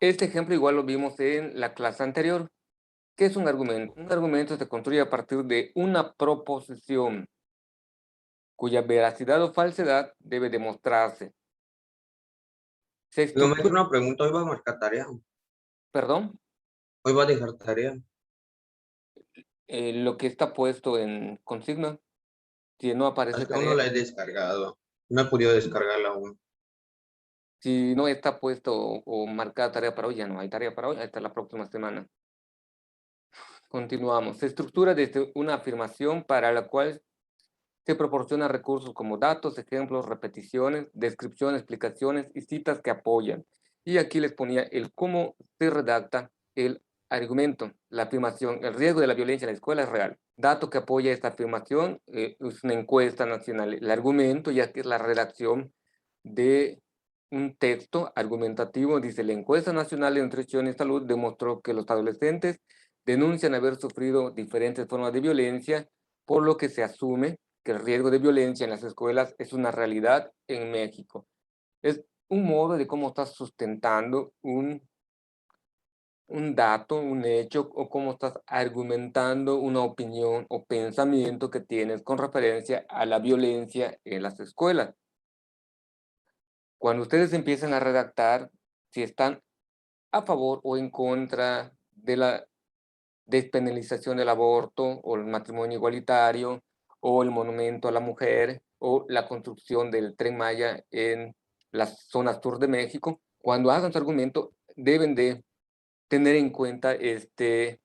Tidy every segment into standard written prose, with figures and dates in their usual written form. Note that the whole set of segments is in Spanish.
Este ejemplo igual lo vimos en la clase anterior. ¿Qué es un argumento? Un argumento se construye a partir de una proposición cuya veracidad o falsedad debe demostrarse. Se Digo, me hace estructura, una pregunta, hoy va a marcar tarea. perdón, Hoy va a dejar tarea. lo que está puesto en consigna. Si no aparece Es que aún no tarea, la he descargado. No he podido descargarla aún. si no está puesto o marcada tarea para hoy, ya no hay tarea para hoy, hasta la próxima semana. Continuamos. Se estructura desde una afirmación para la cual se proporciona recursos como datos, ejemplos, repeticiones, descripción, explicaciones y citas que apoyan. Y aquí les ponía el cómo se redacta el argumento, la afirmación. El riesgo de la violencia en la escuela es real. Dato que apoya esta afirmación es una encuesta nacional. El argumento, ya que es la redacción de un texto argumentativo, dice: la encuesta nacional de nutrición y salud demostró que los adolescentes denuncian haber sufrido diferentes formas de violencia, por lo que se asume que el riesgo de violencia en las escuelas es una realidad en México. Es un modo de cómo estás sustentando un dato, un hecho, o cómo estás argumentando una opinión o pensamiento que tienes con referencia a la violencia en las escuelas. Cuando ustedes empiezan a redactar, si están a favor o en contra de la despenalización del aborto o el matrimonio igualitario o el monumento a la mujer o la construcción del Tren Maya en la zona sur de México, cuando hagan su argumento deben de tener en cuenta este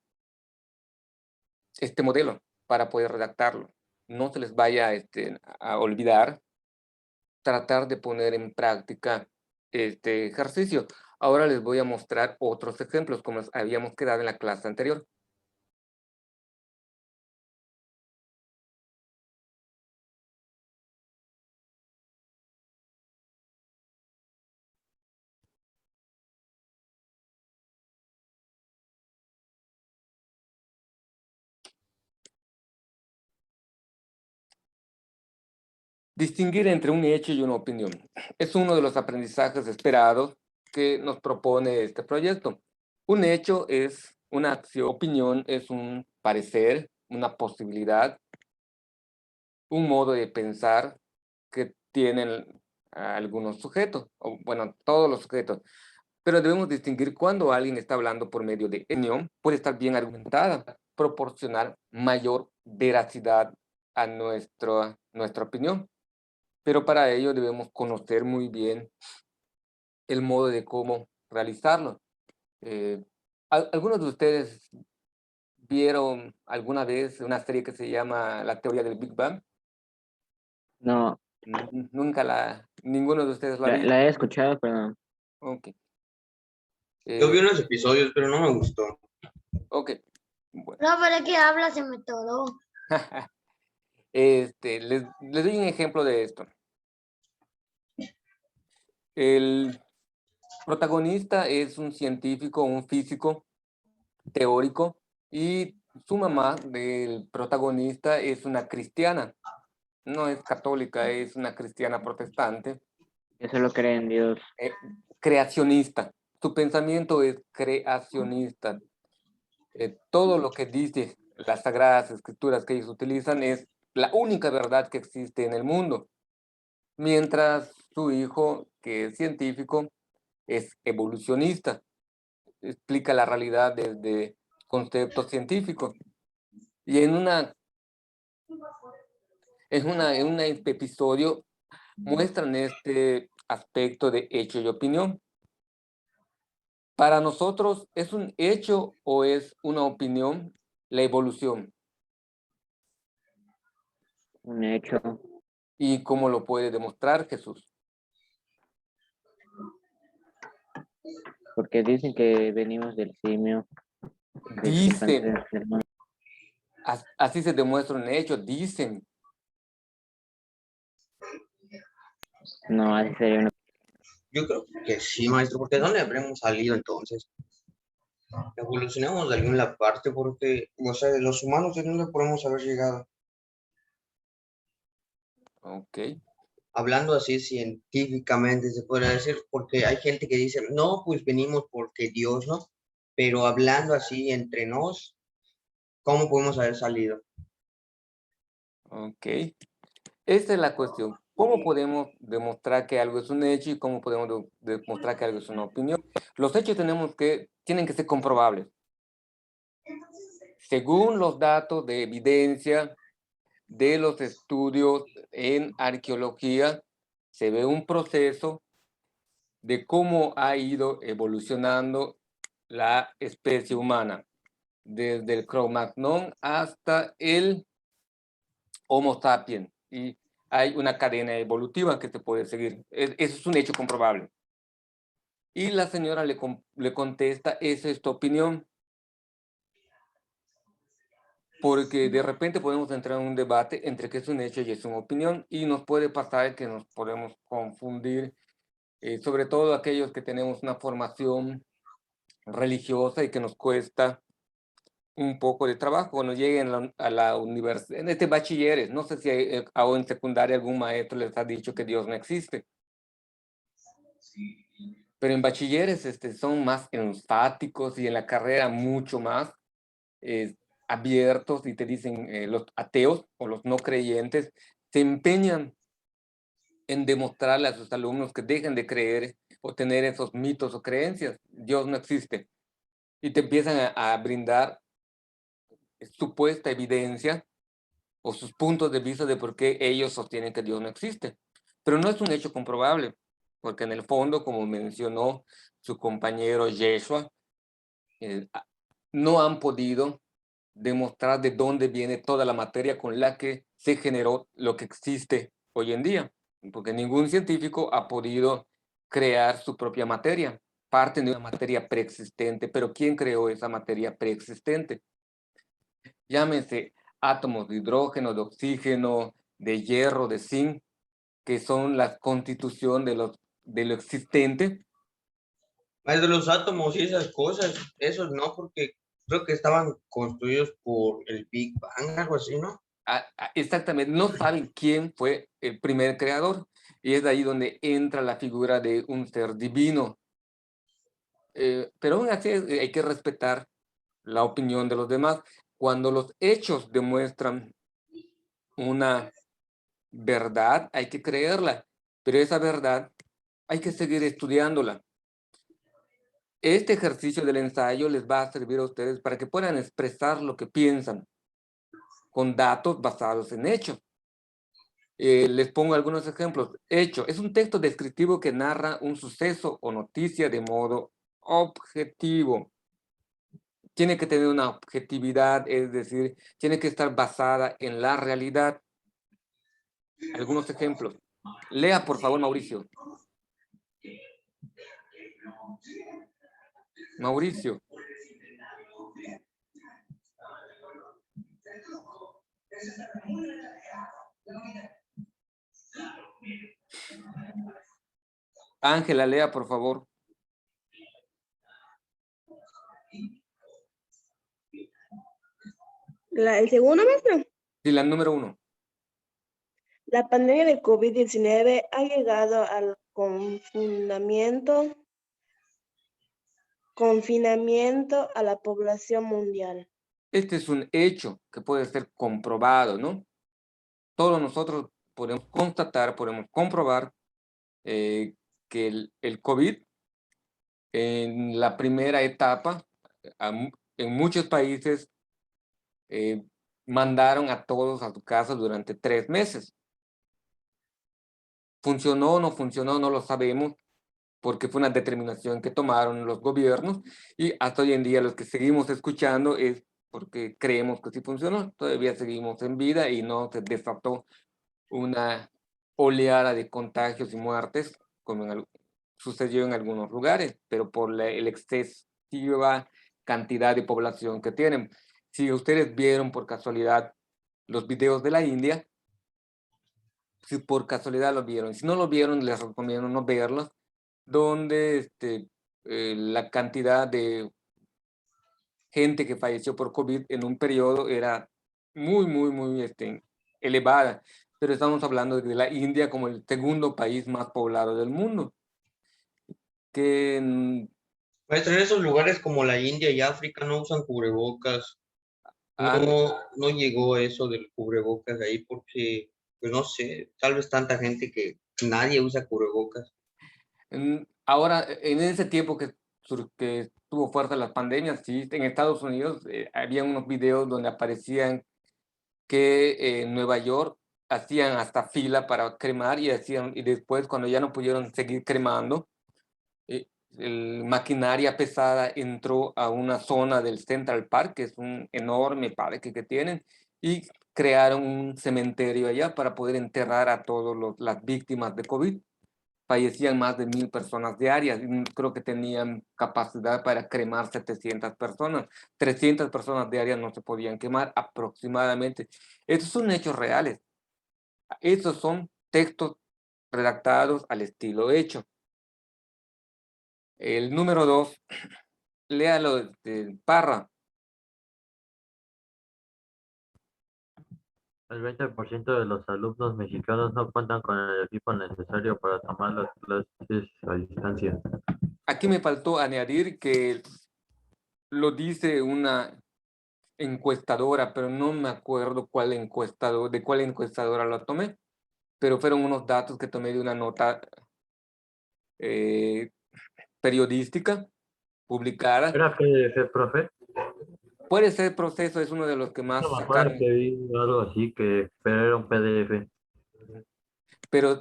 modelo para poder redactarlo. No se les vaya a olvidar tratar de poner en práctica este ejercicio. Ahora les voy a mostrar otros ejemplos como habíamos quedado en la clase anterior. Distinguir entre un hecho y una opinión es uno de los aprendizajes esperados que nos propone este proyecto. Un hecho es una acción, opinión es un parecer, una posibilidad, un modo de pensar que tienen algunos sujetos, o bueno, todos los sujetos. Pero debemos distinguir cuando alguien está hablando por medio de opinión, puede estar bien argumentada, proporcionar mayor veracidad a nuestra opinión. Pero para ello debemos conocer muy bien el modo de cómo realizarlo. ¿Algunos de ustedes vieron alguna vez una serie que se llama La teoría del Big Bang? No, Nunca ninguno de ustedes la ha visto. la he escuchado, pero no. Ok. Yo vi Eh, unos episodios, pero no me gustó. ok. Bueno. No, pero es que habla, se me toró. Les doy un ejemplo de esto. El protagonista es un científico, un físico teórico, y su mamá del protagonista es una cristiana. No es católica, es una cristiana protestante, Yo solo creo en Dios. creacionista. Su pensamiento es creacionista. Todo lo que dice las sagradas escrituras que ellos utilizan es la única verdad que existe en el mundo. Mientras su hijo, que es científico, es evolucionista. Explica la realidad desde conceptos científicos. Y en un episodio muestran este aspecto de hecho y opinión. Para nosotros, ¿es un hecho o es una opinión la evolución? Un hecho. ¿Y cómo lo puede demostrar Jesús? Porque dicen que venimos del simio. De Dicen, chimpancés, hermano. así se demuestra un hecho, dicen. No, así sería una. Yo creo que sí, maestro, porque ¿de dónde habremos salido entonces? Evolucionamos de alguna parte porque, o sea, los humanos, ¿de dónde podemos haber llegado? Ok. hablando así científicamente, se puede decir, porque hay gente que dice, no, pues venimos porque Dios, ¿no? Pero hablando así entre nos, ¿cómo podemos haber salido? Ok. Esta es la cuestión. ¿Cómo podemos demostrar que algo es un hecho y cómo podemos demostrar que algo es una opinión? Los hechos tienen que ser comprobables. Según los datos de evidencia de los estudios en arqueología, se ve un proceso de cómo ha ido evolucionando la especie humana, desde el Cro-Magnon hasta el Homo sapiens. Y hay una cadena evolutiva que se puede seguir. Eso es un hecho comprobable. Y la señora le contesta, esa es tu opinión. Porque de repente podemos entrar en un debate entre qué es un hecho y es una opinión, y nos puede pasar que nos podemos confundir, sobre todo aquellos que tenemos una formación religiosa y que nos cuesta un poco de trabajo cuando lleguen a la universidad, en este bachilleres, no sé si aún en secundaria algún maestro les ha dicho que Dios no existe, pero en bachilleres son más enfáticos y en la carrera mucho más eh, abiertos y te dicen los ateos o los no creyentes se empeñan en demostrarle a sus alumnos que dejen de creer o tener esos mitos o creencias. Dios no existe. Y te empiezan a brindar supuesta evidencia o sus puntos de vista de por qué ellos sostienen que Dios no existe. Pero no es un hecho comprobable, porque en el fondo, como mencionó su compañero Yeshua, eh, a- no han podido demostrar de dónde viene toda la materia con la que se generó lo que existe hoy en día, porque ningún científico ha podido crear su propia materia. Parten de una materia preexistente, pero ¿quién creó esa materia preexistente? Llámense átomos de hidrógeno, de oxígeno, de hierro, de zinc, que son la constitución de lo existente. Más de los átomos y esas cosas, esos no, porque creo que estaban construidos por el Big Bang, algo así, ¿no? Exactamente, no saben quién fue el primer creador. Y es de ahí donde entra la figura de un ser divino. Pero aún así hay que respetar la opinión de los demás. Cuando los hechos demuestran una verdad, hay que creerla, pero esa verdad hay que seguir estudiándola. Este ejercicio del ensayo les va a servir a ustedes para que puedan expresar lo que piensan con datos basados en hechos. Les pongo algunos ejemplos. Hecho, es un texto descriptivo que narra un suceso o noticia de modo objetivo. Tiene que tener una objetividad, es decir, tiene que estar basada en la realidad. Algunos ejemplos. Lea, por favor, Mauricio. Mauricio. Ángela, lea, por favor. El segundo, maestro. Sí, la número 1. La pandemia de COVID-19 ha llegado al confinamiento a la población mundial. Este es un hecho que puede ser comprobado, ¿no? Todos nosotros podemos constatar, podemos comprobar que el COVID en la primera etapa, en muchos países, mandaron a todos a su casa durante 3 meses. ¿Funcionó o no funcionó? No lo sabemos, porque fue una determinación que tomaron los gobiernos y hasta hoy en día los que seguimos escuchando es porque creemos que sí funcionó. Todavía seguimos en vida y no se desató una oleada de contagios y muertes como sucedió en algunos lugares, pero por la excesiva cantidad de población que tienen. Si ustedes vieron por casualidad los videos de la India, si por casualidad lo vieron, si no lo vieron, les recomiendo no verlos, donde la cantidad de gente que falleció por COVID en un periodo era muy, muy, muy elevada. pero estamos hablando de la India como el segundo país más poblado del mundo. Que Maestro, en esos lugares como la India y África no usan cubrebocas. han- No llegó eso del cubrebocas ahí porque, pues no sé, tal vez tanta gente que nadie usa cubrebocas. ahora, en ese tiempo que tuvo fuerza las pandemias, sí, en Estados Unidos había unos videos donde aparecían que en Nueva York hacían hasta fila para cremar y después cuando ya no pudieron seguir cremando, maquinaria pesada entró a una zona del Central Park, que es un enorme parque que tienen, y crearon un cementerio allá para poder enterrar a todas las víctimas de COVID. Fallecían más de 1000 personas diarias y creo que tenían capacidad para cremar 700 personas. 300 personas diarias no se podían quemar aproximadamente. Estos son hechos reales. Estos son textos redactados al estilo hecho. El número 2, léalo de Parra. El 20% de los alumnos mexicanos no cuentan con el equipo necesario para tomar las clases a distancia. Aquí me faltó añadir que lo dice una encuestadora, pero no me acuerdo de cuál encuestadora lo tomé, pero fueron unos datos que tomé de una nota eh, periodística publicada. ¿Era PDF, profe? Puede ser Proceso, es uno de los que No más me acuerdo sacaron, que vi algo así, pero era un PDF. pero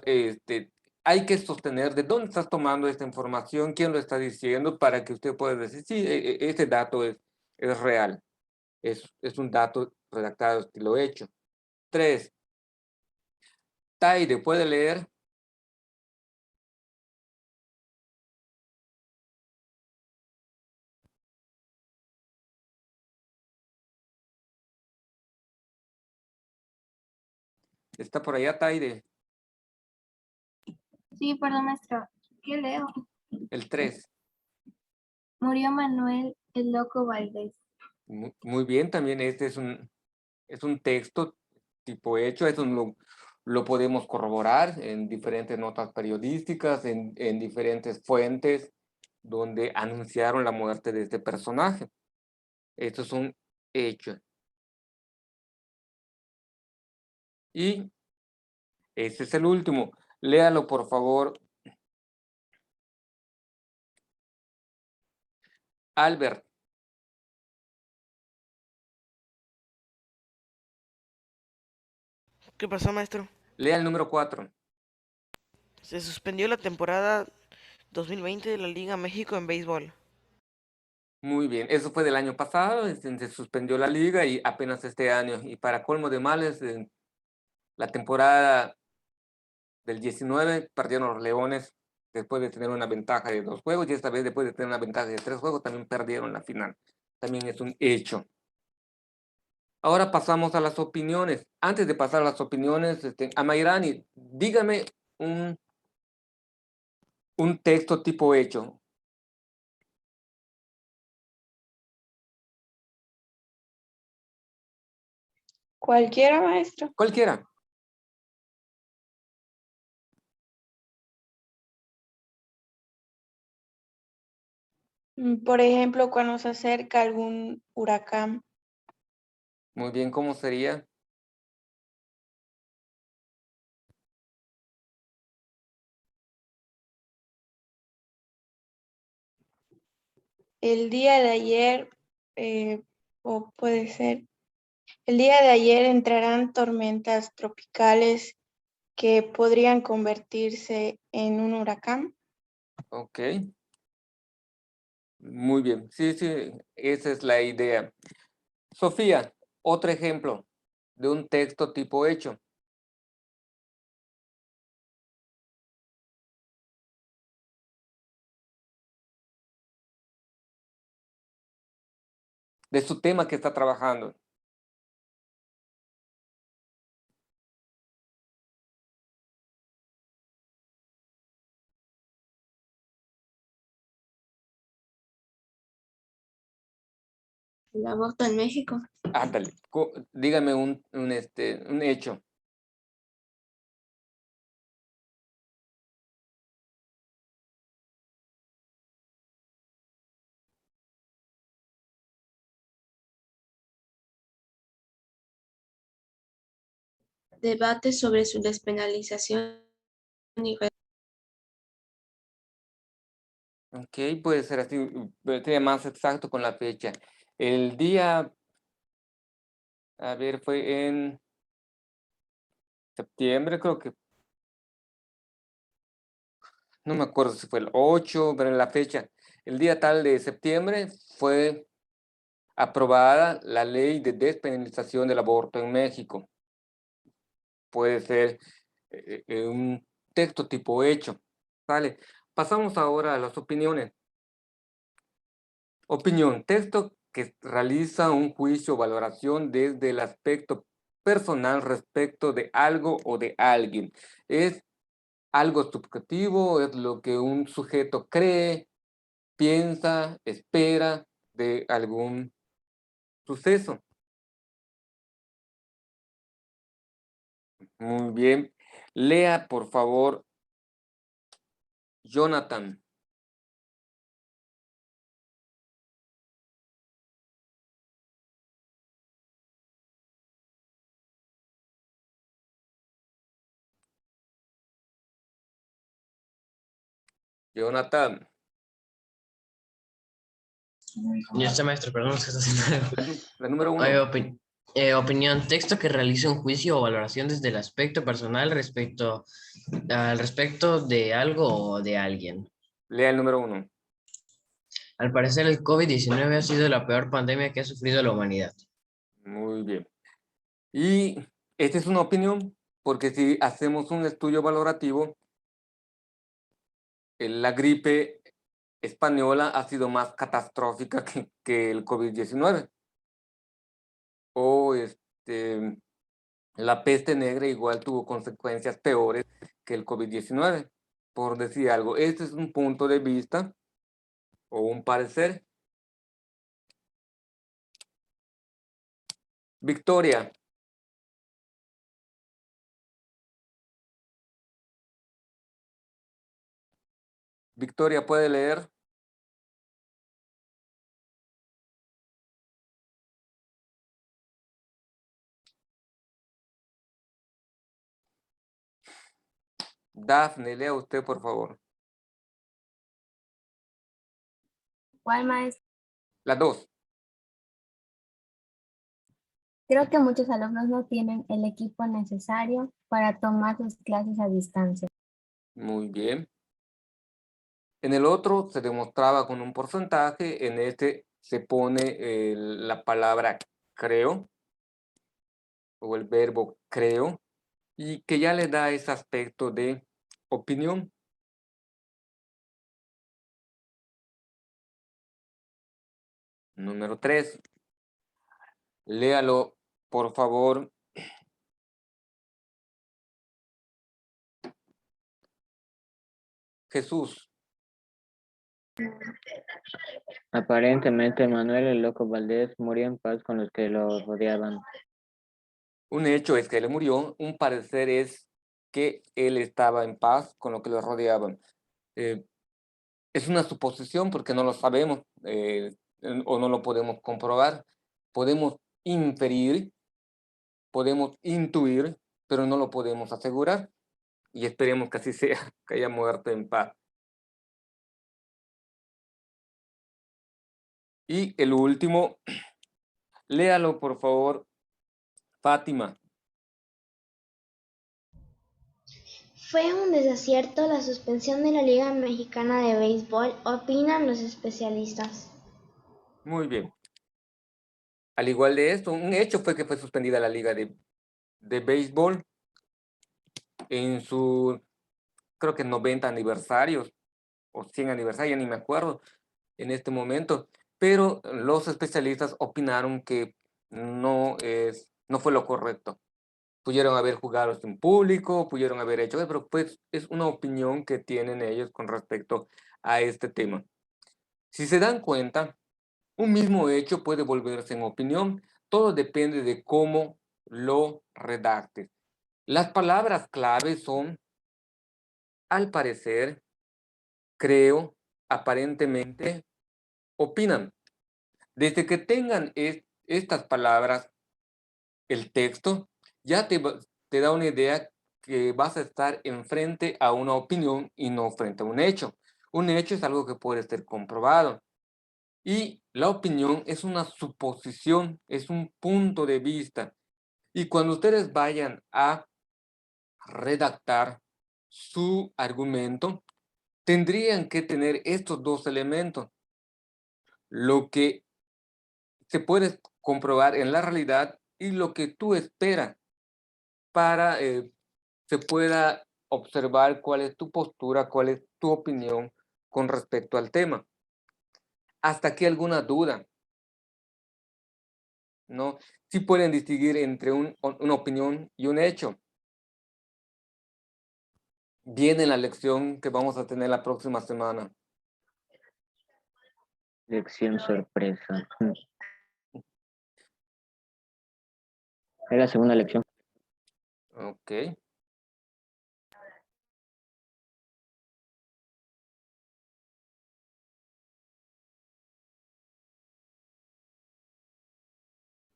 hay que sostener de dónde estás tomando esta información, quién lo está diciendo, para que usted pueda decir, sí, ese dato es real, es un dato redactado estilo hecho. 3, Taide, ¿puede leer? ¿Está por allá, Taide? Sí, perdón, maestro. ¿Qué leo? El 3. Murió Manuel el Loco Valdés. Muy bien, también este es un texto tipo hecho, eso lo podemos corroborar en diferentes notas periodísticas, en diferentes fuentes donde anunciaron la muerte de este personaje. Esto es un hecho. Y ese es el último. Léalo, por favor. Albert, ¿Qué pasó, maestro? lea el número 4. Se suspendió la temporada 2020 de la Liga México en béisbol. Muy bien, eso fue del año pasado, se suspendió la liga y apenas este año. Y para colmo de males, la temporada del 19 perdieron los Leones después de tener una ventaja de 2 juegos y esta vez después de tener una ventaja de 3 juegos también perdieron la final. También es un hecho. Ahora pasamos a las opiniones. Antes de pasar a las opiniones, Amairani, dígame un, un texto tipo hecho. Cualquiera, maestro. Cualquiera. Por ejemplo, cuando se acerca algún huracán. Muy bien, ¿cómo sería? El día de ayer, o puede ser, el día de ayer entrarán tormentas tropicales que podrían convertirse en un huracán. Ok. Muy bien. Sí, sí, esa es la idea. Sofía, otro ejemplo de un texto tipo hecho. De su tema que está trabajando. El aborto en México. Ándale, dígame un hecho. debate sobre su despenalización y Ok, puede ser así, sería más exacto con la fecha. El día, a ver, fue en septiembre, creo que, no me acuerdo si fue el 8, pero en la fecha. El día tal de septiembre fue aprobada la ley de despenalización del aborto en México. Puede ser un texto tipo hecho. Vale, pasamos ahora a las opiniones. Opinión, texto que realiza un juicio o valoración desde el aspecto personal respecto de algo o de alguien. Es algo subjetivo, es lo que un sujeto cree, piensa, espera de algún suceso. Muy bien. Lea, por favor, Jonathan. Jonathan. Yo sé, maestro, perdón, es que está haciendo algo. La número Oye, 1. opinión, texto que realice un juicio o valoración desde el aspecto personal al respecto de algo o de alguien. Lea el número 1. Al parecer, el COVID-19 ha sido la peor pandemia que ha sufrido la humanidad. Muy bien. Y esta es una opinión, porque si hacemos un estudio valorativo, la gripe española ha sido más catastrófica que el COVID-19. O la peste negra igual tuvo consecuencias peores que el COVID-19, por decir algo. Este es un punto de vista o un parecer. Victoria. Victoria, ¿puede leer? Dafne, lea usted, por favor. ¿Cuál, maestro? La 2. Creo que muchos alumnos no tienen el equipo necesario para tomar sus clases a distancia. Muy bien. En el otro se demostraba con un porcentaje, en este se pone la palabra creo o el verbo creo y que ya le da ese aspecto de opinión. Número 3. Léalo, por favor. Jesús. Aparentemente, Manuel el Loco Valdés murió en paz con los que lo rodeaban. Un hecho es que él murió, un parecer es que él estaba en paz con lo que lo rodeaban. Es una suposición porque no lo sabemos o no lo podemos comprobar. Podemos inferir, podemos intuir, pero no lo podemos asegurar. Y esperemos que así sea, que haya muerto en paz. Y el último, léalo por favor, Fátima. Fue un desacierto la suspensión de la Liga Mexicana de Béisbol, opinan los especialistas. Muy bien. Al igual de esto, un hecho fue que fue suspendida la Liga de Béisbol en su, creo que 90 aniversarios o 100 aniversarios, ya ni me acuerdo en este momento, pero los especialistas opinaron que no fue lo correcto. Pudieron haber jugado en público, pudieron haber hecho, pero pues es una opinión que tienen ellos con respecto a este tema. Si se dan cuenta, un mismo hecho puede volverse en opinión, todo depende de cómo lo redactes. Las palabras clave son, al parecer, creo, aparentemente, opinan. Desde que tengan estas palabras, el texto, ya te te da una idea que vas a estar enfrente a una opinión y no frente a un hecho. Un hecho es algo que puede ser comprobado. Y la opinión es una suposición, es un punto de vista. Y cuando ustedes vayan a redactar su argumento, tendrían que tener estos dos elementos. Lo que se puede comprobar en la realidad y lo que tú esperas para se pueda observar cuál es tu postura, cuál es tu opinión con respecto al tema. ¿Hasta aquí alguna duda? ¿No? Sí pueden distinguir entre una opinión y un hecho. Viene la lección que vamos a tener la próxima semana. Lección sorpresa. Es la segunda lección. Ok.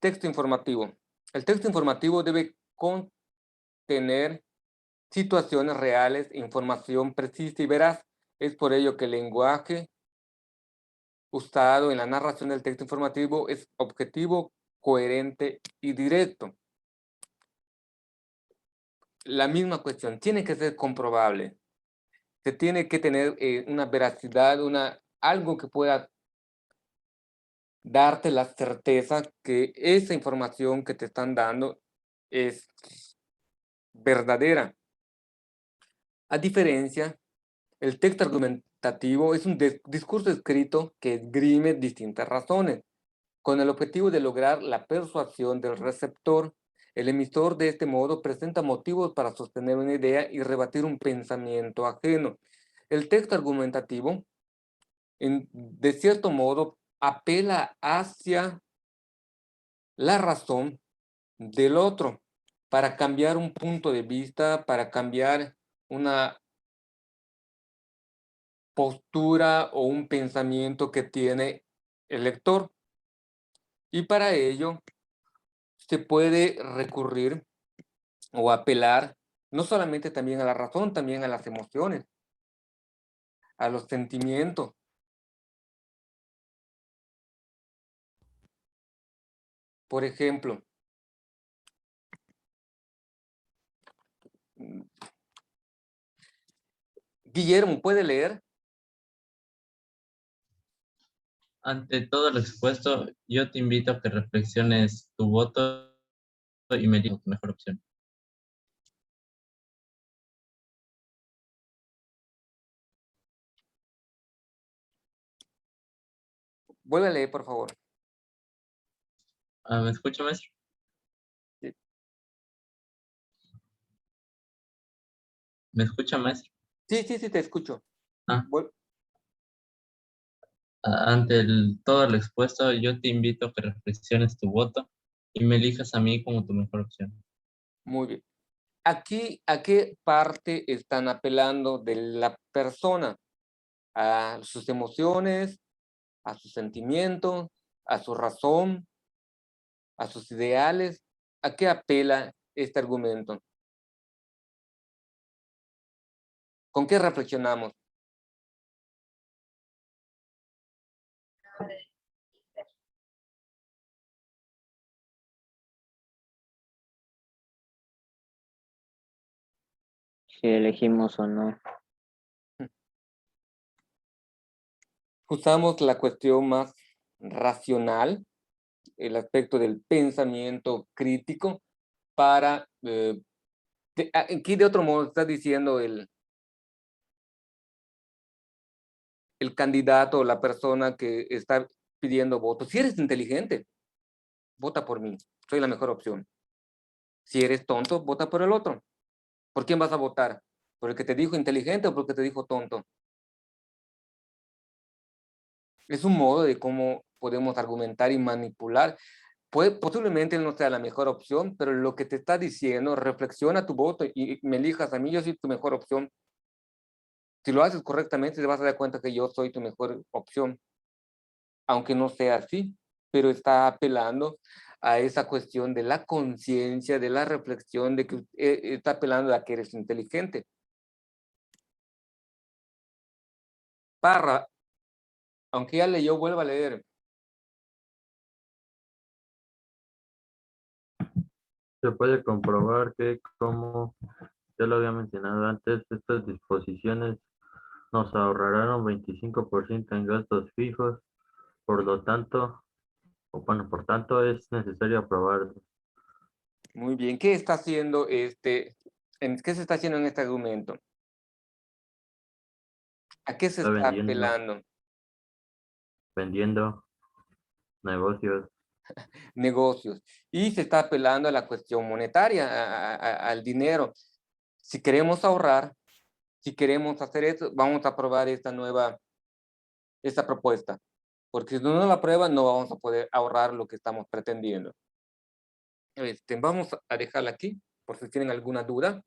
Texto informativo. El texto informativo debe contener situaciones reales, información precisa y veraz. Es por ello que el lenguaje usado en la narración del texto informativo es objetivo, coherente y directo. La misma cuestión, tiene que ser comprobable. Se tiene que tener una veracidad, algo que pueda darte la certeza que esa información que te están dando es verdadera. A diferencia, el texto argumentativo es un discurso escrito que esgrime distintas razones, con el objetivo de lograr la persuasión del receptor. El emisor de este modo presenta motivos para sostener una idea y rebatir un pensamiento ajeno. El texto argumentativo, de cierto modo, apela hacia la razón del otro para cambiar un punto de vista, para cambiar una postura o un pensamiento que tiene el lector. Y para ello se puede recurrir o apelar no solamente también a la razón, también a las emociones, a los sentimientos. Por ejemplo, Guillermo, ¿puede leer? Ante todo lo expuesto, yo te invito a que reflexiones tu voto y me digas tu mejor opción. Vuelve a leer, por favor. ¿Me escucha, maestro? Sí. ¿Me escucha, maestro? Sí, te escucho. Ah. Vuel- Ante todo lo expuesto, yo te invito a que reflexiones tu voto y me elijas a mí como tu mejor opción. Muy bien. Aquí, ¿a qué parte están apelando de la persona? ¿A sus emociones, a sus sentimientos, a su razón, a sus ideales? ¿A qué apela este argumento? ¿Con qué reflexionamos? Si elegimos o no. Usamos la cuestión más racional, el aspecto del pensamiento crítico, para, aquí de otro modo está diciendo el candidato o la persona que está pidiendo voto. Si eres inteligente, vota por mí, soy la mejor opción. Si eres tonto, vota por el otro. ¿Por quién vas a votar? ¿Por el que te dijo inteligente o por el que te dijo tonto? Es un modo de cómo podemos argumentar y manipular. Posiblemente él no sea la mejor opción, pero lo que te está diciendo, reflexiona tu voto y me elijas a mí, yo soy tu mejor opción. Si lo haces correctamente, te vas a dar cuenta que yo soy tu mejor opción, aunque no sea así, pero está apelando a esa cuestión de la conciencia, de la reflexión, de que está apelando a que eres inteligente. Parra, aunque ya leyó, vuelva a leer. Se puede comprobar que, como ya lo había mencionado antes, estas disposiciones nos ahorrarán un 25% en gastos fijos, por lo tanto, por tanto, es necesario aprobar. Muy bien, ¿qué está haciendo qué se está haciendo en este argumento? ¿A qué se Está está vendiendo, apelando? vendiendo negocios. Negocios. Y se está apelando a la cuestión monetaria, al dinero. Si queremos ahorrar, si queremos hacer eso, vamos a aprobar esta propuesta. Porque si no la aprueban, no vamos a poder ahorrar lo que estamos pretendiendo. Vamos a dejarla aquí, por si tienen alguna duda.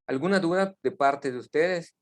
¿Alguna duda de parte de ustedes?